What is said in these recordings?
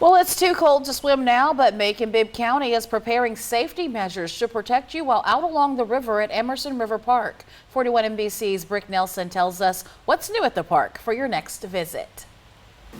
Well, it's too cold to swim now, but Macon-Bibb County is preparing safety measures to protect you while out along the river at Amerson River Park. 41 NBC's Brick Nelson tells us what's new at the park for your next visit.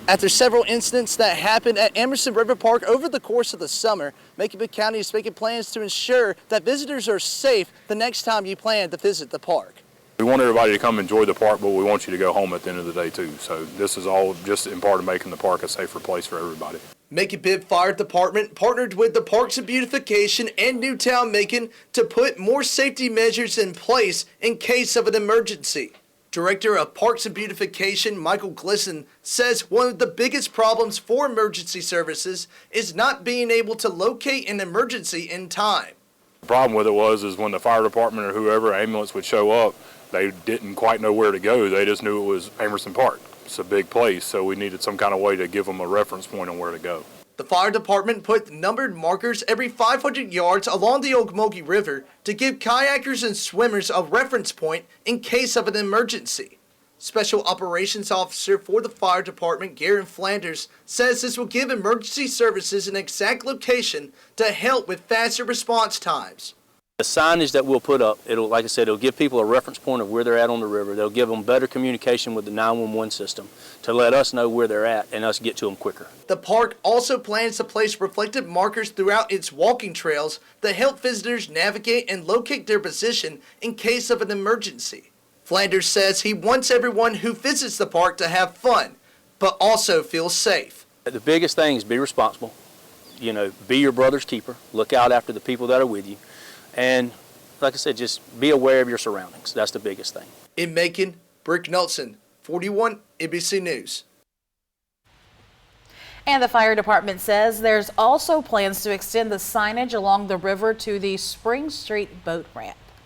After several incidents that happened at Amerson River Park over the course of the summer, Macon-Bibb County is making plans to ensure that visitors are safe the next time you plan to visit the park. We want everybody to come enjoy the park, but we want you to go home at the end of the day too. So this is all just in part of making the park a safer place for everybody. Macon-Bibb Fire Department partnered with the Parks and Beautification and Newtown Macon to put more safety measures in place in case of an emergency. Director of Parks and Beautification Michael Glisson says one of the biggest problems for emergency services is not being able to locate an emergency in time. The problem with it is when the fire department or whoever, ambulance would show up, they didn't quite know where to go. They just knew it was Amerson Park. It's a big place, so we needed some kind of way to give them a reference point on where to go. The fire department put numbered markers every 500 yards along the Ocmulgee River to give kayakers and swimmers a reference point in case of an emergency. Special Operations Officer for the fire department, Garen Flanders, says this will give emergency services an exact location to help with faster response times. The signage that we'll put up, like I said, it'll give people a reference point of where they're at on the river. They'll give them better communication with the 911 system to let us know where they're at and us get to them quicker. The park also plans to place reflective markers throughout its walking trails that help visitors navigate and locate their position in case of an emergency. Flanders says he wants everyone who visits the park to have fun, but also feel safe. The biggest thing is be responsible. You know, be your brother's keeper. Look out after the people that are with you. And like I said, just be aware of your surroundings. That's the biggest thing. In Macon, Brick Nelson, 41 NBC News. And the fire department says there's also plans to extend the signage along the river to the Spring Street boat ramp.